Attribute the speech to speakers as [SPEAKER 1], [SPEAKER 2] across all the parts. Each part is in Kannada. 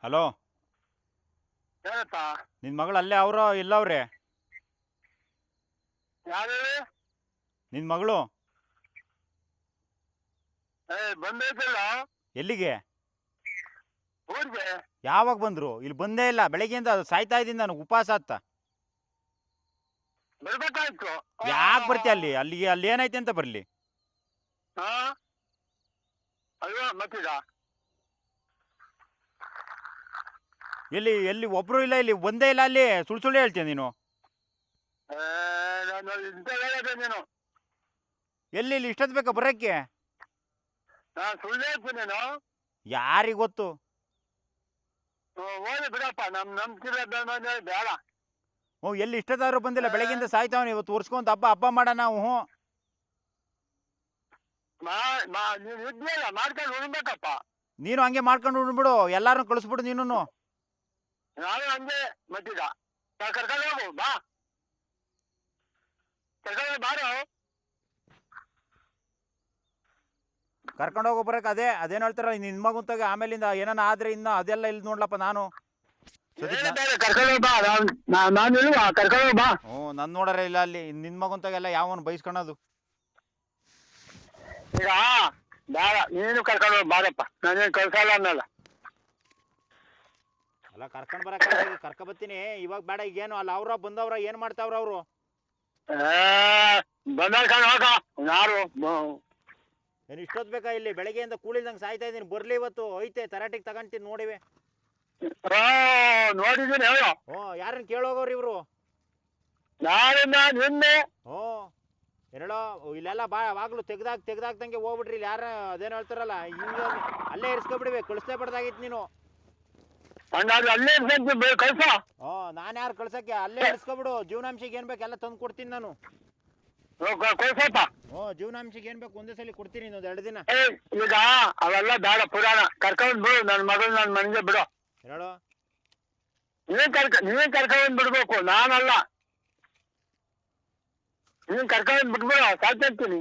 [SPEAKER 1] ಹಲೋ,
[SPEAKER 2] ಏನಪ್ಪ?
[SPEAKER 1] ನಿನ್ನ ಮಗಳು ಅಲ್ಲೇ ಅವರು ಎಲ್ಲವ್ರೆ?
[SPEAKER 2] ಯಾರು?
[SPEAKER 1] ನಿನ್ನ ಮಗಳು
[SPEAKER 2] ಬಂದೈತಲ್ಲ
[SPEAKER 1] ಎಲ್ಲಿಗೆ?
[SPEAKER 2] ಊರಿಗೆ.
[SPEAKER 1] ಯಾವಾಗ ಬಂದರು? ಇಲ್ಲಿ ಬಂದೇ ಇಲ್ಲ, ಬೆಳಗ್ಗೆಯಿಂದ ಸಾಯ್ತಾ ಇದ್ದೀನಿ ನಾನು, ಉಪವಾಸ ಅತ್ತ.
[SPEAKER 2] ಬರ್ಬೇಕಾಯ್ತು.
[SPEAKER 1] ಯಾಕೆ ಬರ್ತೀಯ ಅಲ್ಲಿಗೆ ಅಲ್ಲಿ ಏನೈತೆ ಅಂತ ಬರಲಿ?
[SPEAKER 2] ಹಾ ಅಲ್ವಾ ಮತ್ತೀಗ
[SPEAKER 1] ಎಲ್ಲಿ ಒಬ್ರು ಇಲ್ಲ, ಇಲ್ಲಿ ಬಂದೇ ಇಲ್ಲ, ಅಲ್ಲಿ ಸುಳ್ಳು ಸುಳ್ಳು ಹೇಳ್ತೀಯ ನೀನು.
[SPEAKER 2] ನಾನು ಇಂಥ ಹೇಳಿದೆ ನೀನು.
[SPEAKER 1] ಇಲ್ಲಿ ಇಷ್ಟೊತ್ತು ಬೇಕಾ ಬರೋಕ್ಕೆ?
[SPEAKER 2] ನಾನು ಸುಳ್ಳು ಹೇಳ್ತೀನಿ ನೀನು.
[SPEAKER 1] ಯಾರಿಗೆ ಗೊತ್ತು?
[SPEAKER 2] ಹೋಗಿ ಬಿಡಪ್ಪ, ನಂಬ್ತಿರೋ ಬೇಡ.
[SPEAKER 1] ಎಲ್ಲಿ ಇಷ್ಟೊತ್ತಾದ್ರೂ ಬಂದಿಲ್ಲ, ಬೆಳಗ್ಗೆಯಿಂದ ಸಾಯ್ತಾವನು. ಇವತ್ತು ಒರ್ಸ್ಕೊಂತ ಹಬ್ಬ ಮಾಡೋಣ ನಾವು.
[SPEAKER 2] ನೀನು ಇದ್ಯಲ್ಲ ಮಾಡ್ಕೊಂಡು ಉಣ್ಬೇಕಪ್ಪ.
[SPEAKER 1] ನೀನು ಹಂಗೆ ಮಾಡ್ಕೊಂಡು ಉಣ್ಬಿಡು, ಎಲ್ಲಾರನ್ನು ಕಳಿಸ್ಬಿಡು ನೀನು.
[SPEAKER 2] ನಾನು ಹಂಗೆ ಮತ್ತೀಗ ಕರ್ಕೊಂಡು ಹೋಗು ಬಾ, ಕರ್ಕೊಂಡು ಬಾರೋ.
[SPEAKER 1] ಕರ್ಕೊಂಡು ಹೋಗೋ ಬರಕ್ಕೆ ಅದೇನು ಹೇಳ್ತಾರ ನಿನ್ನ ಮಗುಂತಾಗ, ಆಮೇಲಿಂದ ಏನಾನ ಆದ್ರೆ ಇನ್ನು ಅದೆಲ್ಲ ಇಲ್ಲಿ ನೋಡ್ಲಪ್ಪ ನಾನು.
[SPEAKER 2] ಕರ್ಕೊಂಡು ಬಾ, ನಾನು ಇಲ್ವಾ, ಕರ್ಕೊಂಡು ಬಾ.
[SPEAKER 1] ನನ್ ನೋಡಾರ ಇಲ್ಲ ಅಲ್ಲಿ ನಿನ್ನ ಮಗುಂತಾಗೆಲ್ಲ ಯಾವನ್ ಬೈಸ್ಕೊಳೋದು.
[SPEAKER 2] ಈಗ ಬೇಡ, ನೀನು ಕರ್ಕೊಂಡು ಹೋಗಿ ಬಾರಪ್ಪ, ನಾನೇನು ಕಳ್ಸಲ್ಲ ಅನ್ನಲ್ಲ.
[SPEAKER 1] ಅಲ್ಲ ಕರ್ಕೊಂಡು ಬರಕ್ಕೆ ಬರ್ತೀನಿ ಇವಾಗ ಬೇಡ. ಈಗೇನು ಅಲ್ಲ ಅವ್ರ ಬಂದವ್ರ ಏನ್ ಮಾಡ್ತಾವ್ರ ಅವರು?
[SPEAKER 2] ಬಂದಾಗ ಹೋಗ. ಯಾರು
[SPEAKER 1] ಏನು ಇಷ್ಟೊತ್ತು ಬೇಕಾ? ಇಲ್ಲಿ ಬೆಳಗ್ಗೆಯಿಂದ ಕೂಲಿಲ್ದಂಗೆ ಸಾಯ್ತಾ ಇದ್ದೀನಿ. ಬರ್ಲಿ ಇವತ್ತು ಐತೆ ತರಾಟಿಗೆ ತಗೊಂತೀನಿ ನೋಡಿವೆ.
[SPEAKER 2] ನೋಡಿದ್ದೀನಿ ಹೇಳು.
[SPEAKER 1] ಯಾರನ್ನ ಕೇಳೋಗವ್ರಿ ಇವ್ರು?
[SPEAKER 2] ನಾಳಿಂದ ನಿನ್ನೆ
[SPEAKER 1] ಹೇಳೋ ಇಲ್ಲೆಲ್ಲ ಬಾಗ್ಲು ತೆಗ್ದಾಕ್ದಂಗೆ ಹೋಗ್ಬಿಡ್ರಿ. ಇಲ್ಲಿ ಯಾರ ಅದೇನು ಹೇಳ್ತಾರಲ್ಲ ಹಿಂಗ ಅಲ್ಲೇ ಇರ್ಸ್ಕೊಬಿಡ್ವೆ, ಕಳಿಸ್ಲೇ ಬಡ್ದಾಗಿತ್ತು ನೀನು.
[SPEAKER 2] ಅಲ್ಲೇ ಕಳ್ಸ.
[SPEAKER 1] ನಾನು ಯಾರು ಕಳ್ಸಕ್ಕೆ? ಅಲ್ಲೇ ಇರ್ಸ್ಕೊಬಿಡು. ಜೀವನಾಂಶಕ್ಕೆ ಏನ್ ಬೇಕು ಎಲ್ಲ ತಂದು ಕೊಡ್ತೀನಿ ನಾನು.
[SPEAKER 2] ಕಳ್ಸಪ್ಪ.
[SPEAKER 1] ಜೀವನಾಂಶಕ್ಕೆ ಏನ್ ಬೇಕು ಒಂದೇ ಸಲ ಕೊಡ್ತೀನಿ, ಇನ್ನೊಂದು 2 ದಿನ.
[SPEAKER 2] ಈಗ ಅವೆಲ್ಲ ಬೇಡ ಪುರಾಣ. ಕರ್ಕೊಂಡ್ ಬಿಡು ನನ್ನ ಮಗಳು, ನನ್ನ ಮನೆಗೆ ಬಿಡು.
[SPEAKER 1] ಹೇಳೋ
[SPEAKER 2] ನೀನ್ ಕರ್ಕೊಂಡ್ ಬಿಡ್ಬೇಕು, ನಾನಲ್ಲ. ನೀನ್ ಕರ್ಕೊಂಡ್ ಬಿಟ್ಬಿಡು, ಸಾಕ್ತೀನಿ.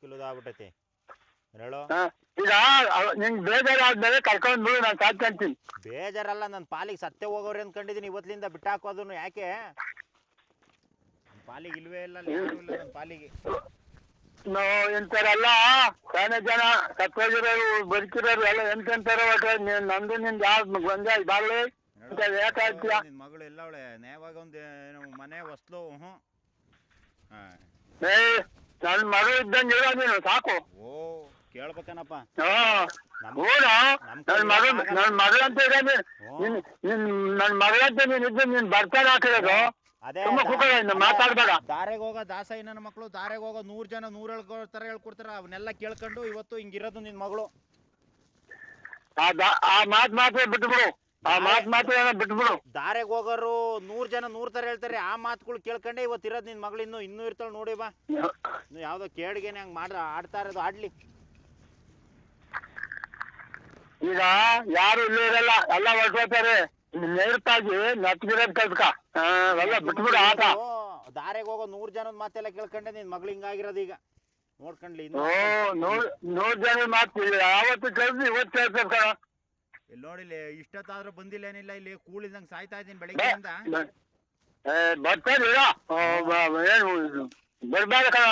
[SPEAKER 1] ಕಿಲೋದಾಗ್ಬಿಟ್ಟೈತಿ. ಹೇಳೋ
[SPEAKER 2] ಈಗ ನಿಂಗೆ ಬೇಜಾರಾದ್ಮೇಲೆ ಕರ್ಕೊಂಡ್ ಬಿಡು, ನಾನು ಸಾಕ್ತೀನಿ.
[SPEAKER 1] ಬೇಜಾರಲ್ಲ, ನನ್ನ ಪಾಲಿಗೆ ಸತ್ತೆ ಹೋಗೋರಿ ಅನ್ಕೊಂಡಿದ್ದೀನಿ. ಇವತ್ತಿನಿಂದ ಬಿಟ್ಟಾಕೋದನ್ನು ಯಾಕೆ? ಪಾಲಿಗೆ ಇಲ್ವೇ ಇಲ್ಲ, ಯಾರು ಇಲ್ಲ ನನ್ನ ಪಾಲಿಗೆ.
[SPEAKER 2] ಇಂಥವ್ರೆಲ್ಲ ಶಾನೆ ಜನ ಸತ್ತೋಗಿರೋರು ಬದುಕಿರೋರು ಎಲ್ಲ ಎಂತೆಂತಾರ. ನಂದು ನಿಂದು ಯಾವ್ದು ಬಂದ ಬಾಳ್ಲಿ ಯಾಕಾಗ್ತೀಯ?
[SPEAKER 1] ನಿನ್ ಮಗಳು ಎಲ್ಲ ಅವಳೆ ನೇವಾಗ ಒಂದು ಮನೆ ಹೊಸ್ಲು.
[SPEAKER 2] ನನ್ ಮಗಳು ಇದ್ದಂಗೆ ಇರೋ ನೀನು, ಸಾಕು.
[SPEAKER 1] ಕೇಳ್ಬೇಕನಪ್ಪ.
[SPEAKER 2] ನನ್ ಮಗಳಂತ ಇರೋ ನನ್ ಮಗಳಂತ ನೀನ್ ಇದ್ದು ನೀನ್ ಬರ್ತಾನೆ ಹಾಕಿರೋದು. ಮಾತಾಡ್ಬೇಡ.
[SPEAKER 1] ದಾರೆಗೆ ಹೋಗೋ ದಾಸೈ ನನ್ನ ಮಕ್ಕಳು, ದಾರೆಗೆ ಹೋಗೋ 100 ಜನ 100 ತರ ಹೇಳ್ಕೊಡ್ತಾರ. ಅವನ್ನೆಲ್ಲ ಕೇಳ್ಕೊಂಡು ಇವತ್ತು ಹಿಂಗಿರೋದು ನಿನ್ ಮಗಳು.
[SPEAKER 2] ಆ ಮಾತ್ರ ಬಿಟ್ಬಿಡು, ಬಿಟ್ಬಿಡು.
[SPEAKER 1] ದಾರೆಗೆ ಹೋಗೋರು 100 ಜನ 100 ತರ ಹೇಳ್ತಾರೆ. ಆ ಮಾತುಗಳು ಕೇಳ್ಕೊಂಡೆ ಇವತ್ತು ಇರೋದು ನಿನ್ ಮಗಳು. ಇನ್ನೂ ಇರ್ತಾಳೆ ನೋಡಿ ಬಾ. ಇನ್ನು ಯಾವ್ದೋ ಕೇಳಿಗೆನೆ ಹಂಗ್ ಆಡ್ತಾ ಇರೋದು ಆಡ್ಲಿ.
[SPEAKER 2] ಈಗ ಯಾರು ಇಲ್ಲಿ ಇರಲ್ಲ, ಎಲ್ಲ ಹೊರಟೋತಾರೆ. ನೇರತಾಗಿ ನಟ್ಗಿರೋದ್ ಕಲ್ತ್ಕ ಎಲ್ಲ ಬಿಟ್ಬಿಡು ಆಟ.
[SPEAKER 1] ದಾರೆಗೆ ಹೋಗೋ 100 ಜನದ ಮಾತೆಲ್ಲ ಕೇಳ್ಕೊಂಡೆ ನಿನ್ ಮಗಳು ಹಿಂಗಾಗಿರೋದು. ಈಗ ನೋಡ್ಕೊಂಡ್ಲಿ.
[SPEAKER 2] 100 ಜನ ಮಾತು ಯಾವತ್ತು ಕಲ್ಸಿ ಇವತ್ತು ಕೇಳ್ತಾರ.
[SPEAKER 1] ಇಲ್ಲಿ ನೋಡಿಲಿ, ಇಷ್ಟೊತ್ತಾದ್ರೂ ಬಂದಿಲ್ಲ ಏನಿಲ್ಲ. ಇಲ್ಲಿ ಕೂಳಿದಂಗೆ ಸಾಯ್ತಾ ಇದ್ದೀನಿ ಬೆಳಗ್ಗೆಯಿಂದ.
[SPEAKER 2] ಬರ್ತಾನೆ ಏನು ಬರ್ಬೇಡ ಕಣ.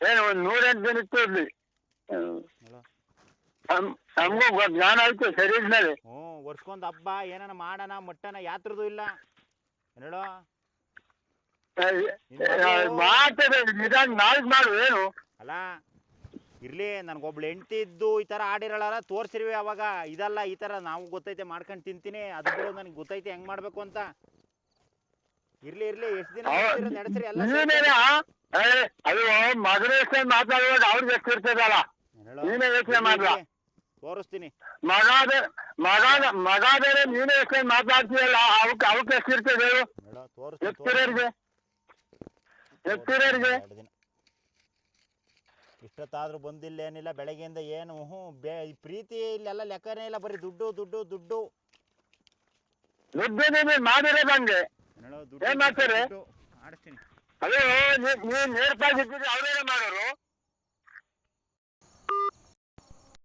[SPEAKER 2] ಏನು 108 ಜನ ಇತ್ತು ಇಲ್ಲಿ. ನಮಗೂ ಜ್ಞಾನ ಆಯ್ತು ಸರಿ ಇದ್ಮೇಲೆ.
[SPEAKER 1] ವರ್ಷಕ್ಕೊಂದು ಹಬ್ಬ ಏನಾನ ಮಾಡೋಣ, ಮಟ್ಟನ ಯಾತ್ರದು ಇಲ್ಲ ಹೇಳೋ.
[SPEAKER 2] ಮಾಡ್ತದೆ ನಿಧಾನ, ನಾಳೆಗೆ ಮಾಡು. ಏನು
[SPEAKER 1] ಅಲ್ಲ ಇರ್ಲಿ, ನನ್ಗೊಬ್ಳು ಹೆಂಡತಿ ಇದ್ದು ಈ ತರ ಆಡಿರಲ್ಲ ತೋರ್ಸಿರ್ವಿ ಅವಾಗ. ಇದಲ್ಲ ಈ ತರ ನಾವು ಗೊತ್ತೈತೆ ಮಾಡ್ಕೊಂಡು ತಿಂತೀನಿ. ಅದು ಬಿಡು, ನನಗೆ ಗೊತ್ತೈತೆ ಹೆಂಗ್ ಮಾಡ್ಬೇಕು ಅಂತ. ಇರ್ಲಿ ಎಷ್ಟು ದಿನ ನಡೆಸ್ರಿ ಎಲ್ಲ.
[SPEAKER 2] ಅದು ಮಗನ ಹೆಸರು ಮಾತಾಡುವಾಗ ಅವ್ರಿಗೆ ಎಷ್ಟು ಇರ್ತದಲ್ಲ, ನೀನೇ ಯೋಚನೆ ಮಾಡ್ಲ.
[SPEAKER 1] ತೋರಿಸ್ತೀನಿ.
[SPEAKER 2] ಮಗಾದರೆ ನೀನೇ ಎಷ್ಟು ಮಾತಾಡ್ತೀಯಲ್ಲ, ಅವಕ್ಕೆ ಎಷ್ಟಿರ್ತದೆ ಹೇಳು? ಎತ್ತಿರೋರಿಗೆ
[SPEAKER 1] ಇಷ್ಟೊತ್ತಾದ್ರೂ ಬಂದಿಲ್ಲ ಏನಿಲ್ಲ. ಬೆಳಗ್ಗೆಯಿಂದ ಏನು ಪ್ರೀತಿ ಇಲ್ಲೆಲ್ಲ ಲೆಕ್ಕನೇ ಇಲ್ಲ, ಬರೀ ದುಡ್ಡು ದುಡ್ಡು ದುಡ್ಡು
[SPEAKER 2] ದುಡ್ಡು ಮಾಡಿರೋದಂಗೆ ಏನ್ ಮಾಡ್ತಾರೆ?
[SPEAKER 1] ಆಡಿಸ್ತೀನಿ.
[SPEAKER 2] ಅದೇ ನೀನ್ ನೇರ್ಪಾಗಿದ್ದೀರಿ, ಅವ್ರೇನೇ ಮಾಡೋರು.